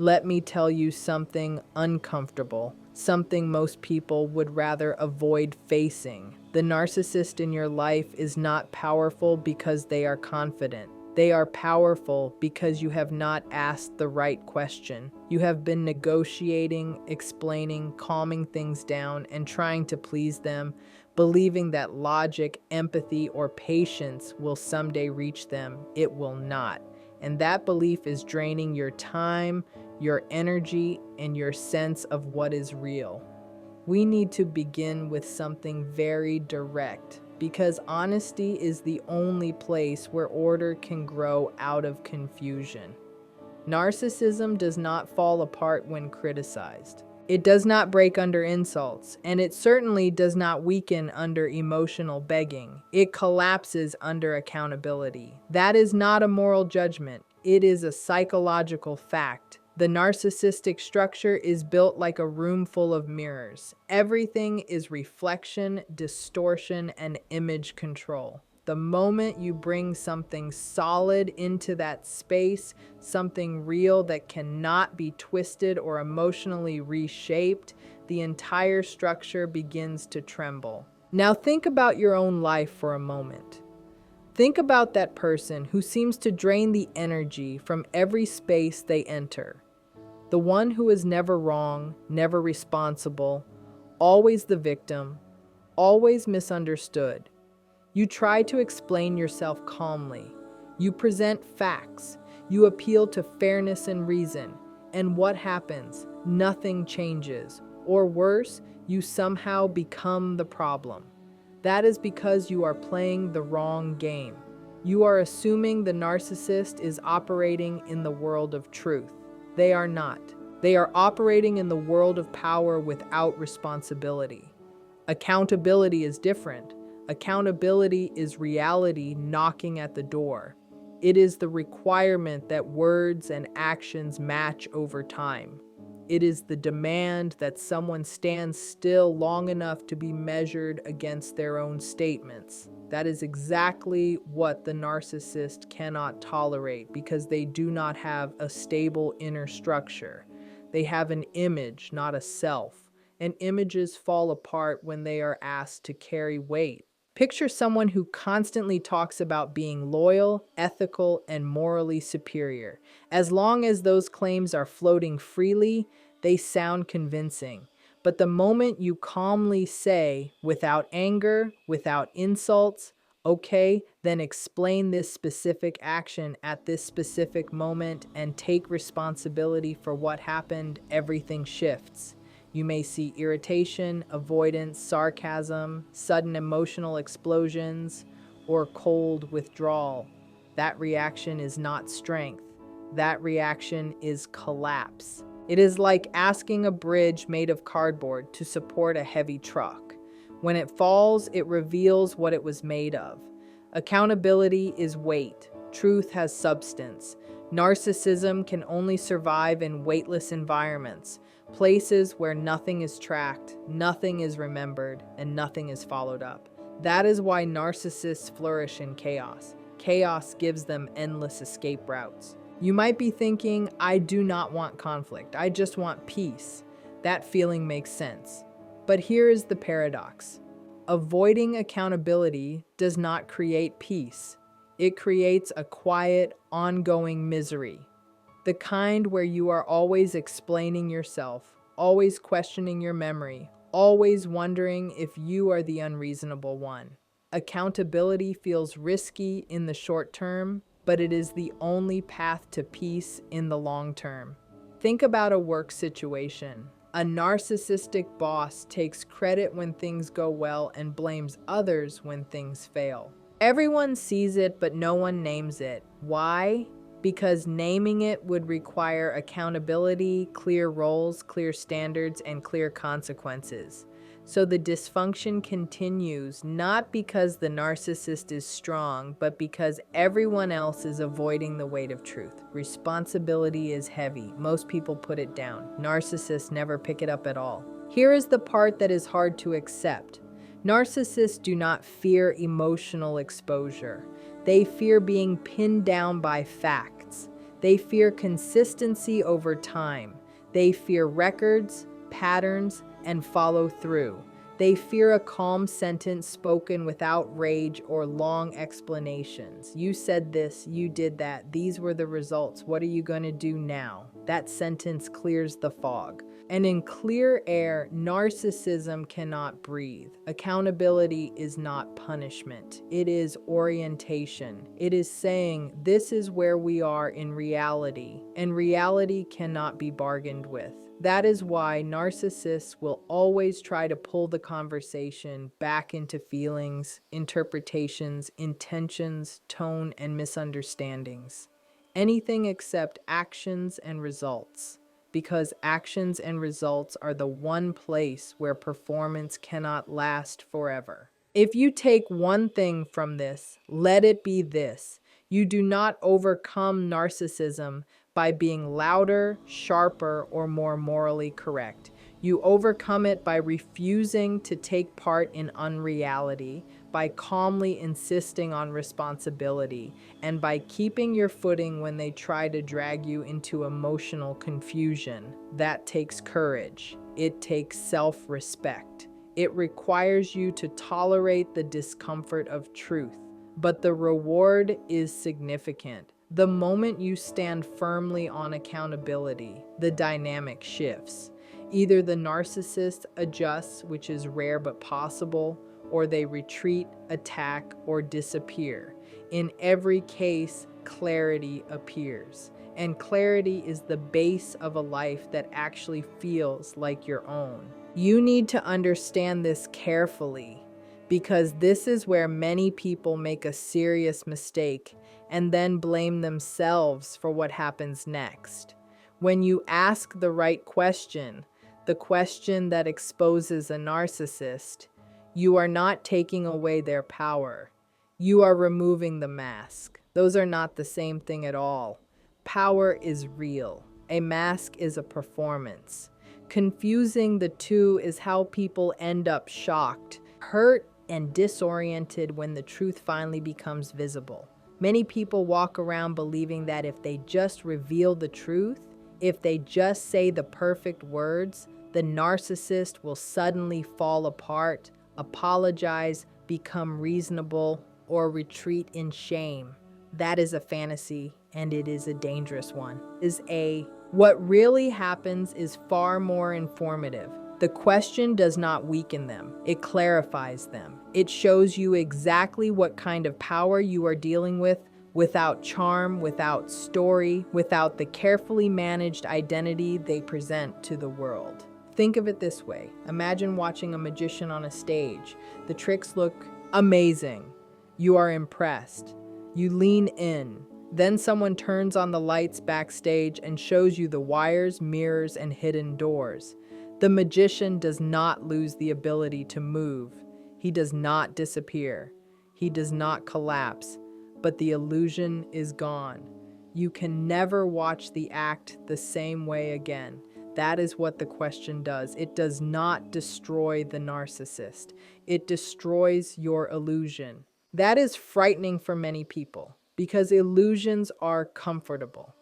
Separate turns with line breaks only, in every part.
Let me tell you something uncomfortable, something most people would rather avoid facing. The narcissist in your life is not powerful because they are confident. They are powerful because you have not asked the right question. You have been negotiating, explaining, calming things down, and trying to please them, believing that logic, empathy, or patience will someday reach them. It will not. And that belief is draining your time, your energy, and your sense of what is real. We need to begin with something very direct, because honesty is the only place where order can grow out of confusion. Narcissism does not fall apart when criticized. It does not break under insults, and it certainly does not weaken under emotional begging. It collapses under accountability. That is not a moral judgment. It is a psychological fact. The narcissistic structure is built like a room full of mirrors. Everything is reflection, distortion, and image control. The moment you bring something solid into that space, something real that cannot be twisted or emotionally reshaped, the entire structure begins to tremble. Now think about your own life for a moment. Think about that person who seems to drain the energy from every space they enter. The one who is never wrong, never responsible, always the victim, always misunderstood. You try to explain yourself calmly. You present facts. You appeal to fairness and reason. And what happens? Nothing changes. Or worse, you somehow become the problem. That is because you are playing the wrong game. You are assuming the narcissist is operating in the world of truth. They are not. They are operating in the world of power without responsibility. Accountability is different. Accountability is reality knocking at the door. It is the requirement that words and actions match over time. It is the demand that someone stands still long enough to be measured against their own statements. That is exactly what the narcissist cannot tolerate because they do not have a stable inner structure. They have an image, not a self, and images fall apart when they are asked to carry weight. Picture someone who constantly talks about being loyal, ethical, and morally superior. As long as those claims are floating freely, they sound convincing. But the moment you calmly say, without anger, without insults, okay, then explain this specific action at this specific moment and take responsibility for what happened, everything shifts. You may see irritation, avoidance, sarcasm, sudden emotional explosions, or cold withdrawal. That reaction is not strength. That reaction is collapse. It is like asking a bridge made of cardboard to support a heavy truck. When it falls, it reveals what it was made of. Accountability is weight. Truth has substance. Narcissism can only survive in weightless environments, places where nothing is tracked, nothing is remembered, and nothing is followed up. That is why narcissists flourish in chaos. Chaos gives them endless escape routes. You might be thinking, I do not want conflict, I just want peace. That feeling makes sense. But here is the paradox. Avoiding accountability does not create peace. It creates a quiet, ongoing misery. The kind where you are always explaining yourself, always questioning your memory, always wondering if you are the unreasonable one. Accountability feels risky in the short term, but it is the only path to peace in the long term. Think about a work situation. A narcissistic boss takes credit when things go well and blames others when things fail. Everyone sees it, but no one names it. Why? Because naming it would require accountability, clear roles, clear standards, and clear consequences. So the dysfunction continues, not because the narcissist is strong, but because everyone else is avoiding the weight of truth. Responsibility is heavy. Most people put it down. Narcissists never pick it up at all. Here is the part that is hard to accept. Narcissists do not fear emotional exposure. They fear being pinned down by facts. They fear consistency over time. They fear records, patterns, and follow through. They fear a calm sentence spoken without rage or long explanations. You said this, you did that, these were the results, what are you going to do now? That sentence clears the fog. And in clear air, narcissism cannot breathe. Accountability is not punishment. It is orientation. It is saying, this is where we are in reality, and reality cannot be bargained with. That is why narcissists will always try to pull the conversation back into feelings, interpretations, intentions, tone, and misunderstandings. Anything except actions and results, because actions and results are the one place where performance cannot last forever. If you take one thing from this, let it be this: you do not overcome narcissism by being louder, sharper, or more morally correct. You overcome it by refusing to take part in unreality, by calmly insisting on responsibility, and by keeping your footing when they try to drag you into emotional confusion. That takes courage. It takes self-respect. It requires you to tolerate the discomfort of truth. But the reward is significant. The moment you stand firmly on accountability, the dynamic shifts. Either the narcissist adjusts, which is rare but possible, or they retreat, attack, or disappear. In every case, clarity appears. And clarity is the base of a life that actually feels like your own. You need to understand this carefully, because this is where many people make a serious mistake and then blame themselves for what happens next. When you ask the right question, the question that exposes a narcissist, you are not taking away their power. You are removing the mask. Those are not the same thing at all. Power is real. A mask is a performance. Confusing the two is how people end up shocked, hurt, and disoriented when the truth finally becomes visible. Many people walk around believing that if they just reveal the truth, if they just say the perfect words, the narcissist will suddenly fall apart, apologize, become reasonable, or retreat in shame. That is a fantasy, and it is a dangerous one. What really happens is far more informative. The question does not weaken them, it clarifies them. It shows you exactly what kind of power you are dealing with, without charm, without story, without the carefully managed identity they present to the world. Think of it this way. Imagine watching a magician on a stage. The tricks look amazing. You are impressed. You lean in. Then someone turns on the lights backstage and shows you the wires, mirrors, and hidden doors. The magician does not lose the ability to move. He does not disappear. He does not collapse. But the illusion is gone. You can never watch the act the same way again. That is what the question does. It does not destroy the narcissist. It destroys your illusion. That is frightening for many people because illusions are comfortable.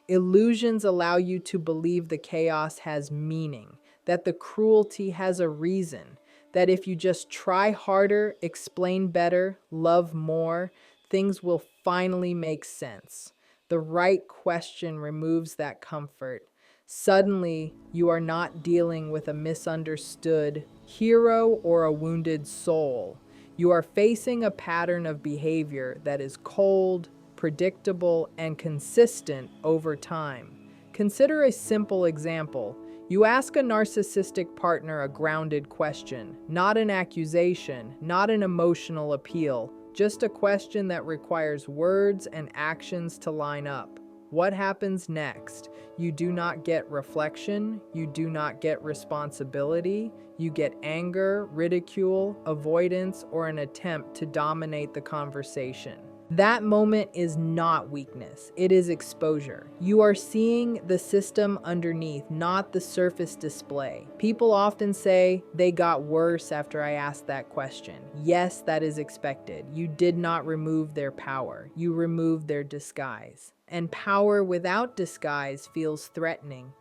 Illusions allow you to believe the chaos has meaning, that the cruelty has a reason, that if you just try harder, explain better, love more, things will finally make sense. The right question removes that comfort. Suddenly, you are not dealing with a misunderstood hero or a wounded soul. You are facing a pattern of behavior that is cold, predictable, and consistent over time. Consider a simple example. You ask a narcissistic partner a grounded question, not an accusation, not an emotional appeal, just a question that requires words and actions to line up. What happens next? You do not get reflection, you do not get responsibility, you get anger, ridicule, avoidance, or an attempt to dominate the conversation. That moment is not weakness, it is exposure. You are seeing the system underneath, not the surface display. People often say, they got worse after I asked that question. Yes, that is expected. You did not remove their power, you removed their disguise. and power without disguise feels threatening.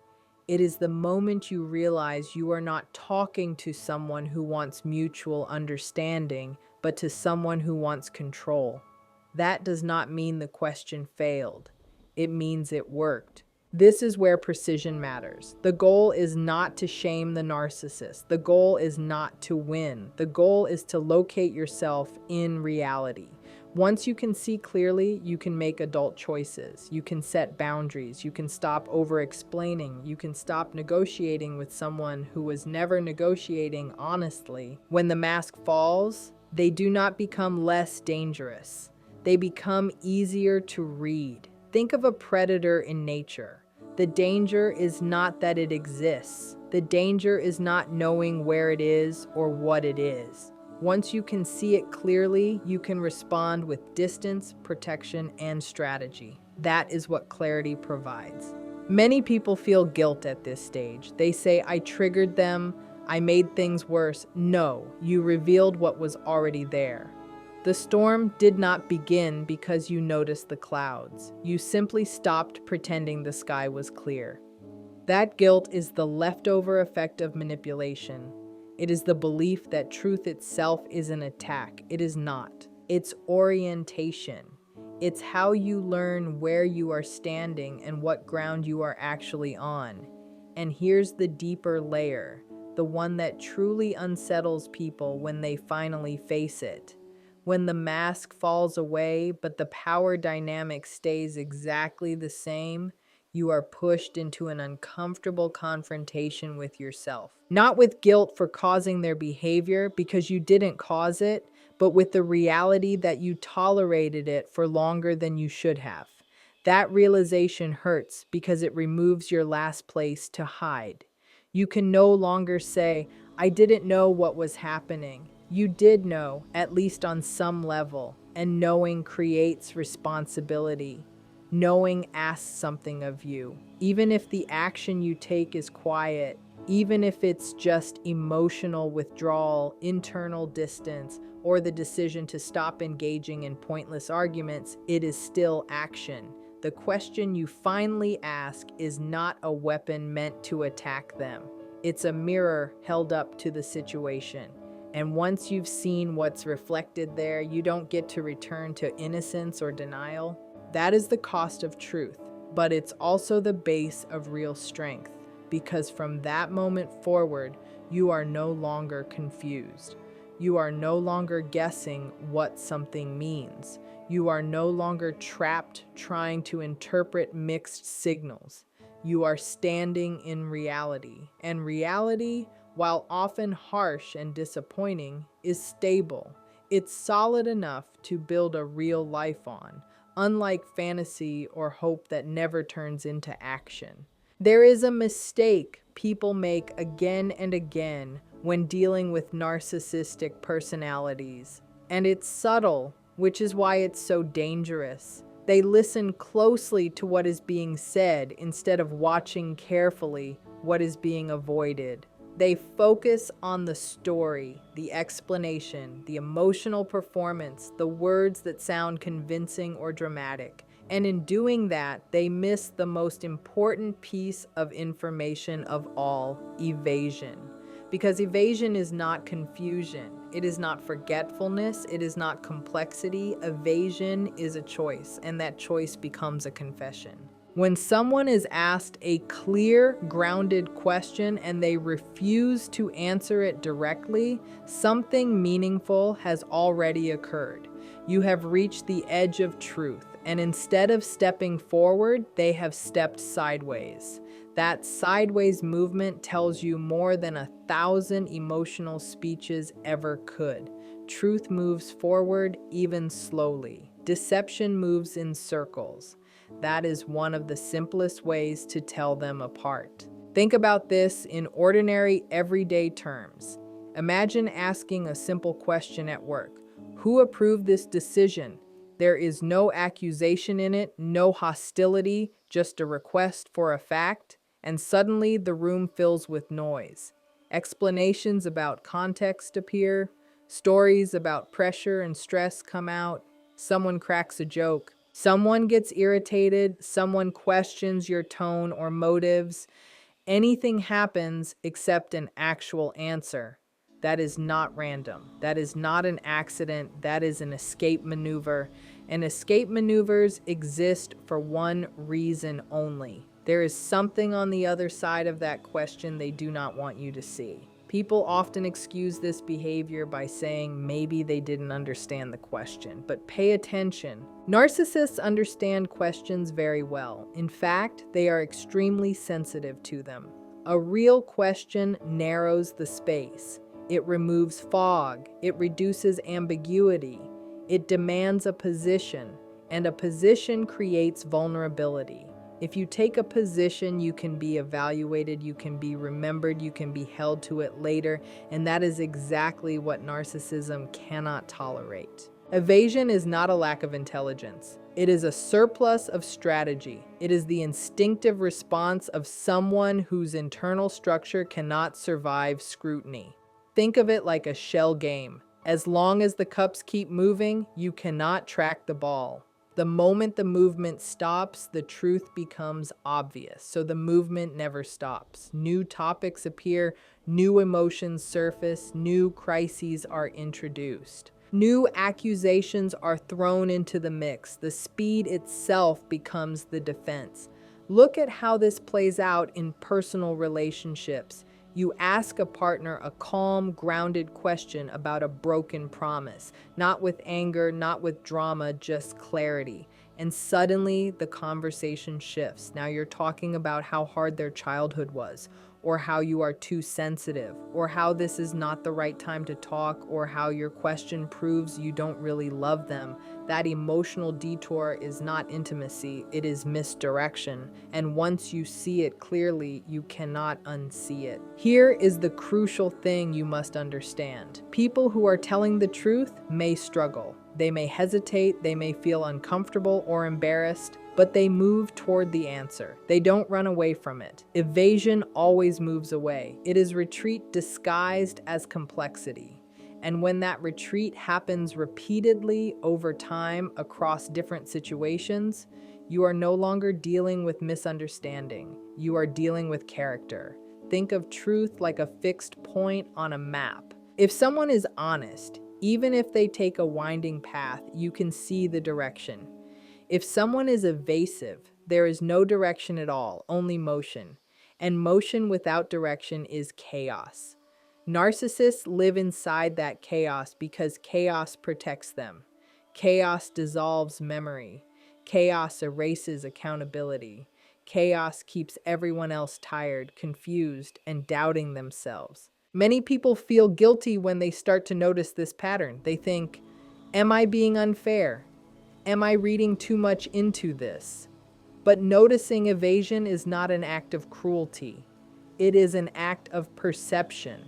It is the moment you realize you are not talking to someone who wants mutual understanding, but to someone who wants control. That does not mean the question failed. It means it worked. This is where precision matters. The goal is not to shame the narcissist. The goal is not to win. The goal is to locate yourself in reality. Once you can see clearly, you can make adult choices. You can set boundaries. You can stop over-explaining. You can stop negotiating with someone who was never negotiating honestly. When the mask falls, they do not become less dangerous. They become easier to read. Think of a predator in nature. The danger is not that it exists. The danger is not knowing where it is or what it is. Once you can see it clearly, you can respond with distance, protection, and strategy. That is what clarity provides. Many people feel guilt at this stage. They say, I triggered them, I made things worse. No, you revealed what was already there. The storm did not begin because you noticed the clouds. You simply stopped pretending the sky was clear. That guilt is the leftover effect of manipulation. It is the belief that truth itself is an attack. It is not. It's orientation. It's how you learn where you are standing and what ground you are actually on. And here's the deeper layer, the one that truly unsettles people when they finally face it. When the mask falls away, but the power dynamic stays exactly the same, you are pushed into an uncomfortable confrontation with yourself. Not with guilt for causing their behavior because you didn't cause it, but with the reality that you tolerated it for longer than you should have. That realization hurts because it removes your last place to hide. You can no longer say, I didn't know what was happening. You did know, at least on some level, and knowing creates responsibility. Knowing asks something of you. Even if the action you take is quiet, even if it's just emotional withdrawal, internal distance, or the decision to stop engaging in pointless arguments, it is still action. The question you finally ask is not a weapon meant to attack them. It's a mirror held up to the situation. And once you've seen what's reflected there, you don't get to return to innocence or denial. That is the cost of truth, but it's also the base of real strength, because from that moment forward, you are no longer confused. You are no longer guessing what something means. You are no longer trapped trying to interpret mixed signals. You are standing in reality, and reality, while often harsh and disappointing, is stable. It's solid enough to build a real life on, unlike fantasy or hope that never turns into action. There is a mistake people make again and again when dealing with narcissistic personalities, and it's subtle, which is why it's so dangerous. They listen closely to what is being said instead of watching carefully what is being avoided. They focus on the story, the explanation, the emotional performance, the words that sound convincing or dramatic. And in doing that, they miss the most important piece of information of all, evasion. Because evasion is not confusion. It is not forgetfulness. It is not complexity. Evasion is a choice, and that choice becomes a confession. When someone is asked a clear, grounded question and they refuse to answer it directly, something meaningful has already occurred. You have reached the edge of truth, and instead of stepping forward, they have stepped sideways. That sideways movement tells you more than 1,000 emotional speeches ever could. Truth moves forward, even slowly. Deception moves in circles. That is one of the simplest ways to tell them apart. Think about this in ordinary, everyday terms. Imagine asking a simple question at work. Who approved this decision? There is no accusation in it, no hostility, just a request for a fact, and suddenly the room fills with noise. Explanations about context appear, stories about pressure and stress come out, someone cracks a joke, Someone gets irritated, someone questions your tone or motives. Anything happens except an actual answer. That is not random. That is not an accident. That is an escape maneuver. And escape maneuvers exist for one reason only. There is something on the other side of that question they do not want you to see. People often excuse this behavior by saying maybe they didn't understand the question, but pay attention. Narcissists understand questions very well. In fact, they are extremely sensitive to them. A real question narrows the space. It removes fog. It reduces ambiguity. It demands a position, and a position creates vulnerability. If you take a position, you can be evaluated, you can be remembered, you can be held to it later, and that is exactly what narcissism cannot tolerate. Evasion is not a lack of intelligence. It is a surplus of strategy. It is the instinctive response of someone whose internal structure cannot survive scrutiny. Think of it like a shell game. As long as the cups keep moving, you cannot track the ball. The moment the movement stops, the truth becomes obvious. So the movement never stops. New topics appear, new emotions surface, new crises are introduced. New accusations are thrown into the mix. The speed itself becomes the defense. Look at how this plays out in personal relationships. You ask a partner a calm, grounded question about a broken promise, not with anger, not with drama, just clarity. And suddenly the conversation shifts. Now you're talking about how hard their childhood was, or how you are too sensitive, or how this is not the right time to talk, or how your question proves you don't really love them. That emotional detour is not intimacy, it is misdirection. And once you see it clearly, you cannot unsee it. Here is the crucial thing you must understand. People who are telling the truth may struggle. They may hesitate, they may feel uncomfortable or embarrassed, but they move toward the answer. They don't run away from it. Evasion always moves away. It is retreat disguised as complexity. And when that retreat happens repeatedly over time across different situations, you are no longer dealing with misunderstanding. You are dealing with character. Think of truth like a fixed point on a map. If someone is honest, even if they take a winding path, you can see the direction. If someone is evasive, there is no direction at all, only motion. And motion without direction is chaos. Narcissists live inside that chaos because chaos protects them. Chaos dissolves memory. Chaos erases accountability. Chaos keeps everyone else tired, confused, and doubting themselves. Many people feel guilty when they start to notice this pattern. They think, am I being unfair? Am I reading too much into this? But noticing evasion is not an act of cruelty. It is an act of perception.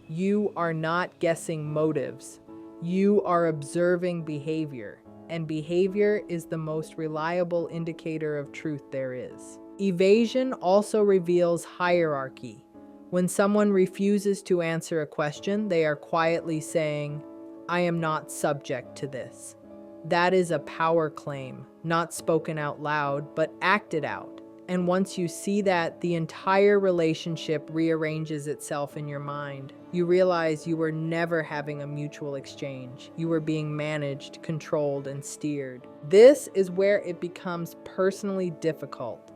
You are not guessing motives. You are observing behavior. And behavior is the most reliable indicator of truth there is. Evasion also reveals hierarchy. When someone refuses to answer a question, they are quietly saying, I am not subject to this. That is a power claim, not spoken out loud, but acted out. And once you see that, the entire relationship rearranges itself in your mind. You realize you were never having a mutual exchange. You were being managed, controlled, and steered. This is where it becomes personally difficult.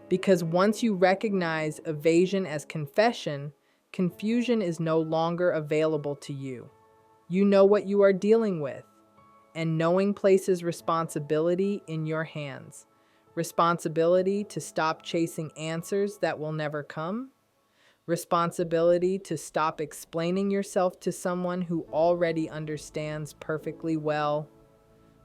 Because once you recognize evasion as confession, confusion is no longer available to you. You know what you are dealing with. And knowing places responsibility in your hands. Responsibility to stop chasing answers that will never come. Responsibility to stop explaining yourself to someone who already understands perfectly well.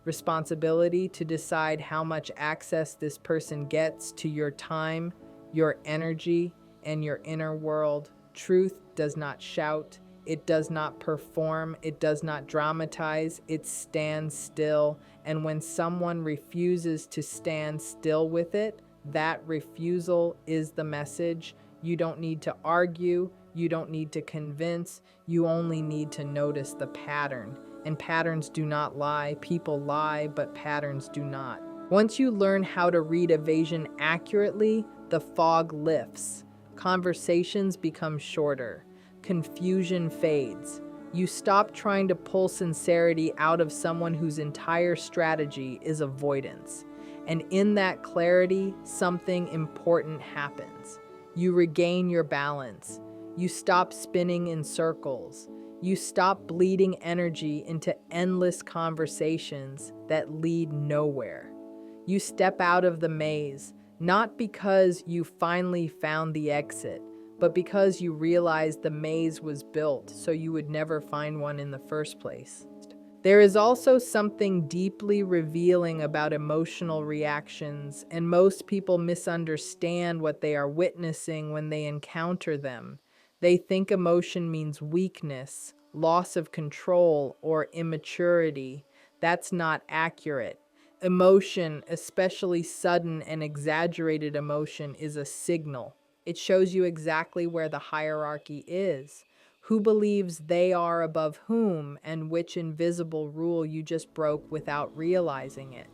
Responsibility to decide how much access this person gets to your time, your energy, and your inner world. Truth does not shout. It does not perform, it does not dramatize, it stands still. And when someone refuses to stand still with it, that refusal is the message. You don't need to argue, you don't need to convince, you only need to notice the pattern. And patterns do not lie. People lie, but patterns do not. Once you learn how to read evasion accurately, the fog lifts. Conversations become shorter. Confusion fades. You stop trying to pull sincerity out of someone whose entire strategy is avoidance. And in that clarity, something important happens. You regain your balance. You stop spinning in circles. You stop bleeding energy into endless conversations that lead nowhere. You step out of the maze, not because you finally found the exit, but because you realized the maze was built so you would never find one in the first place. There is also something deeply revealing about emotional reactions, and most people misunderstand what they are witnessing when they encounter them. They think emotion means weakness, loss of control, or immaturity. That's not accurate. Emotion, especially sudden and exaggerated emotion, is a signal. It shows you exactly where the hierarchy is, who believes they are above whom, and which invisible rule you just broke without realizing it.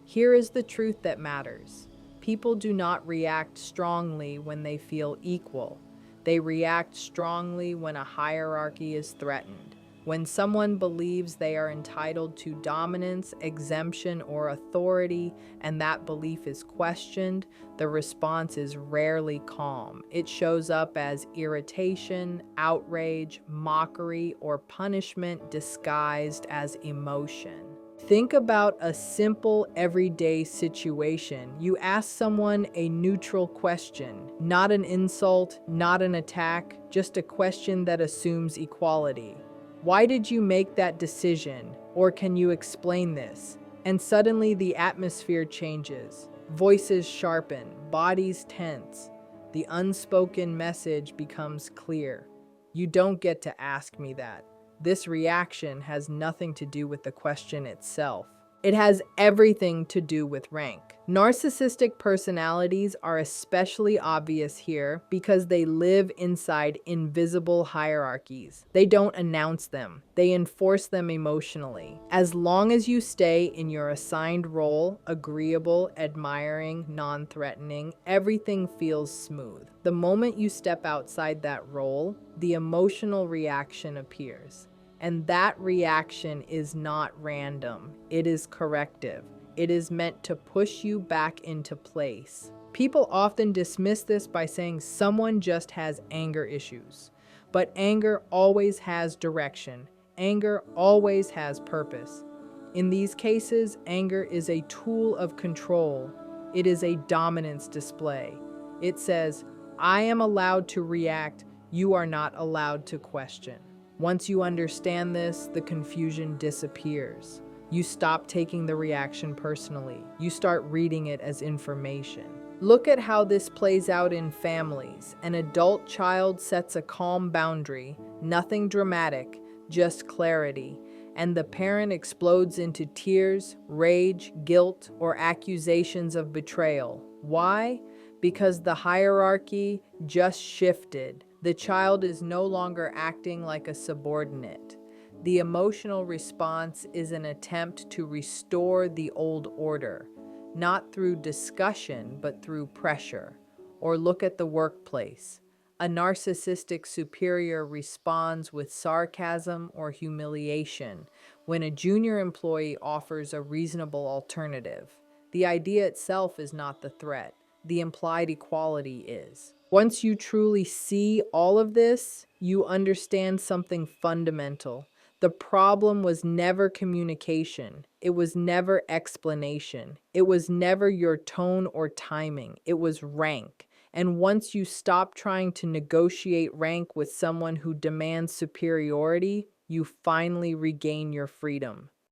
Here is the truth that matters. People do not react strongly when they feel equal. They react strongly when a hierarchy is threatened. When someone believes they are entitled to dominance, exemption, or authority, and that belief is questioned, the response is rarely calm. It shows up as irritation, outrage, mockery, or punishment disguised as emotion. Think about a simple everyday situation. You ask someone a neutral question, not an insult, not an attack, just a question that assumes equality. Why did you make that decision? Or can you explain this? And suddenly the atmosphere changes. Voices sharpen, bodies tense. The unspoken message becomes clear. You don't get to ask me that. This reaction has nothing to do with the question itself. It has everything to do with rank. Narcissistic personalities are especially obvious here because they live inside invisible hierarchies. They don't announce them, they enforce them emotionally. As long as you stay in your assigned role, agreeable, admiring, non-threatening, everything feels smooth. The moment you step outside that role, the emotional reaction appears. And that reaction is not random, it is corrective. It is meant to push you back into place. People often dismiss this by saying someone just has anger issues. But anger always has direction. Anger always has purpose. In these cases, anger is a tool of control. It is a dominance display. It says, I am allowed to react, you are not allowed to question. Once you understand this, the confusion disappears. You stop taking the reaction personally. You start reading it as information. Look at how this plays out in families. An adult child sets a calm boundary, nothing dramatic, just clarity, and the parent explodes into tears, rage, guilt, or accusations of betrayal. Why? Because the hierarchy just shifted. The child is no longer acting like a subordinate. The emotional response is an attempt to restore the old order, not through discussion, but through pressure. Or look at the workplace. A narcissistic superior responds with sarcasm or humiliation when a junior employee offers a reasonable alternative. The idea itself is not the threat. The implied equality is. Once you truly see all of this, you understand something fundamental. The problem was never communication. It was never explanation. It was never your tone or timing. It was rank. And once you stop trying to negotiate rank with someone who demands superiority, you finally regain your freedom.